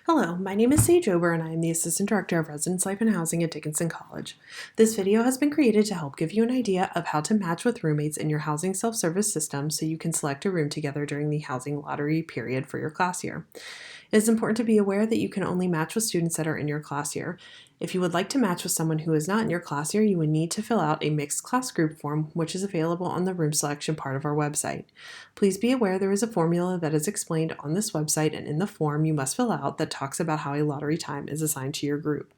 Hello, my name is Sage Ober and I am the Assistant Director of Residence Life and Housing at Dickinson College. This video has been created to help give you an idea of how to match with roommates in your housing self-service system so you can select a room together during the housing lottery period for your class year. It is important to be aware that you can only match with students that are in your class year. If you would like to match with someone who is not in your class year, you would need to fill out a mixed class group form, which is available on the room selection part of our website. Please be aware there is a formula that is explained on this website and in the form you must fill out that talks about how a lottery time is assigned to your group.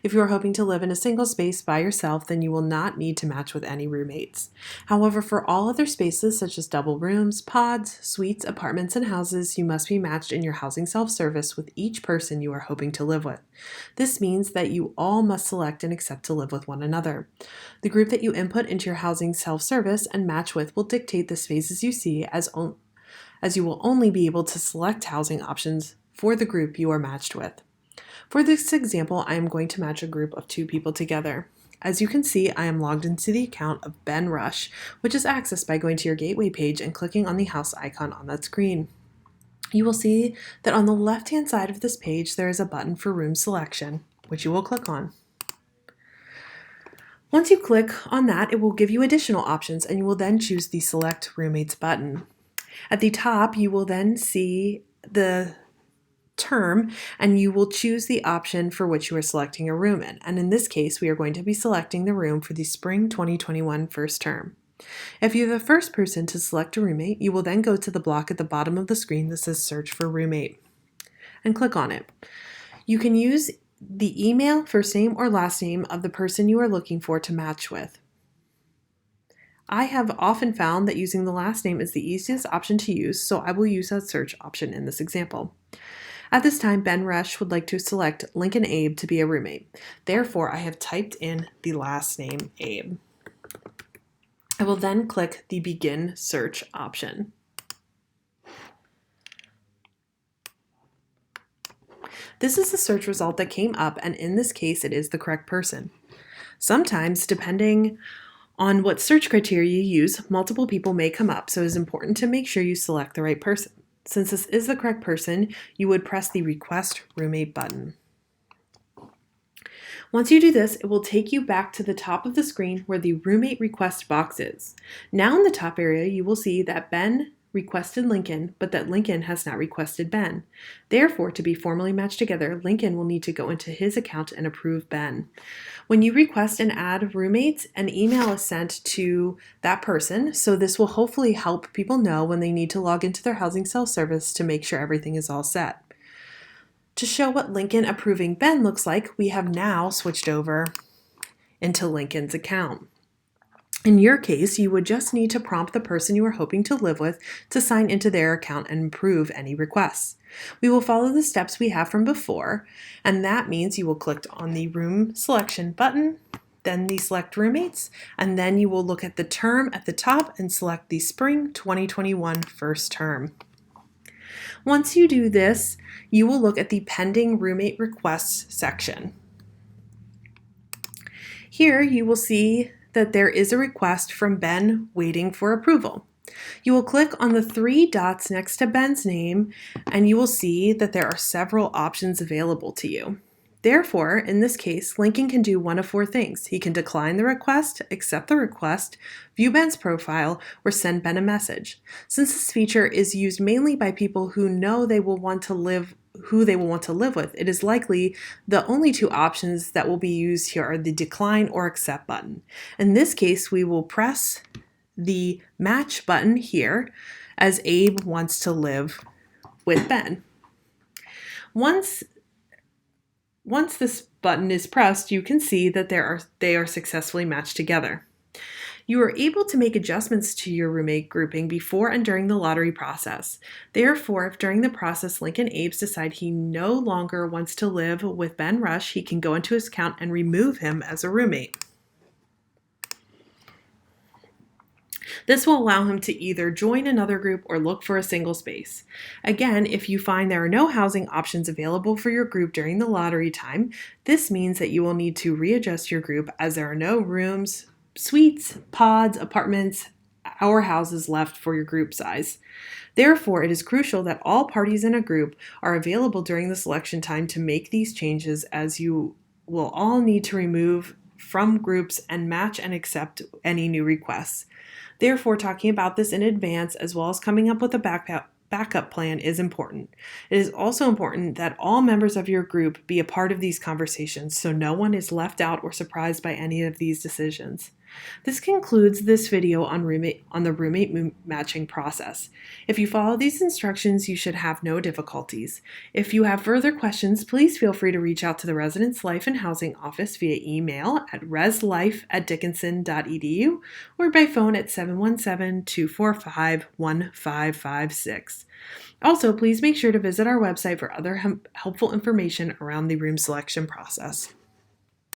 If you are hoping to live in a single space by yourself, then you will not need to match with any roommates. However, for all other spaces such as double rooms, pods, suites, apartments, and houses, you must be matched in your housing self-service with each person you are hoping to live with. This means that you all must select and accept to live with one another. The group that you input into your housing self-service and match with will dictate the spaces you see, as you will only be able to select housing options for the group you are matched with. For this example, I am going to match a group of 2 people together. As you can see, I am logged into the account of Ben Rush, which is accessed by going to your gateway page and clicking on the house icon on that screen. You will see that on the left-hand side of this page, there is a button for room selection, which you will click on. Once you click on that, it will give you additional options, and you will then choose the Select Roommates button. At the top, you will then see the term, and you will choose the option for which you are selecting a room in. And in this case, we are going to be selecting the room for the spring 2021 first term. If you're the first person to select a roommate, you will then go to the block at the bottom of the screen that says Search for Roommate and click on it. You can use the email, first name, or last name of the person you are looking for to match with. I have often found that using the last name is the easiest option to use, so I will use that search option in this example. At this time, Ben Rush would like to select Lincoln Abe to be a roommate. Therefore, I have typed in the last name Abe. I will then click the Begin Search option. This is the search result that came up, and in this case, it is the correct person. Sometimes, depending on what search criteria you use, multiple people may come up, so it is important to make sure you select the right person. Since this is the correct person, you would press the Request Roommate button. Once you do this, it will take you back to the top of the screen where the Roommate Request box is. Now in the top area, you will see that Ben requested Lincoln, but that Lincoln has not requested Ben. Therefore, to be formally matched together, Lincoln will need to go into his account and approve Ben. When you request and add roommates, an email is sent to that person, so this will hopefully help people know when they need to log into their housing self-service to make sure everything is all set. To show what Lincoln approving Ben looks like, we have now switched over into Lincoln's account. In your case, you would just need to prompt the person you are hoping to live with to sign into their account and approve any requests. We will follow the steps we have from before, and that means you will click on the Room Selection button, then the Select Roommates, and then you will look at the term at the top and select the Spring 2021 first term. Once you do this, you will look at the Pending Roommate Requests section. Here you will see that there is a request from Ben waiting for approval. You will click on the 3 dots next to Ben's name, and you will see that there are several options available to you. Therefore, in this case, Lincoln can do one of 4 things. He can decline the request, accept the request, view Ben's profile, or send Ben a message. Since this feature is used mainly by people who know who they will want to live with, it is likely the only 2 options that will be used here are the decline or accept button. In this case, we will press the match button here as Abe wants to live with Ben. Once this button is pressed, you can see that they are successfully matched together. You are able to make adjustments to your roommate grouping before and during the lottery process. Therefore, if during the process Lincoln Abes decide he no longer wants to live with Ben Rush, he can go into his account and remove him as a roommate. This will allow him to either join another group or look for a single space. Again, if you find there are no housing options available for your group during the lottery time, this means that you will need to readjust your group as there are no rooms, suites, pods, apartments, or houses left for your group size. Therefore, it is crucial that all parties in a group are available during the selection time to make these changes, as you will all need to remove from groups and match and accept any new requests. Therefore, talking about this in advance as well as coming up with a backup plan is important. It is also important that all members of your group be a part of these conversations so no one is left out or surprised by any of these decisions. This concludes this video on the roommate matching process. If you follow these instructions, you should have no difficulties. If you have further questions, please feel free to reach out to the Residence Life and Housing Office via email at reslife@dickinson.edu or by phone at 717-245-1556. Also, please make sure to visit our website for other helpful information around the room selection process.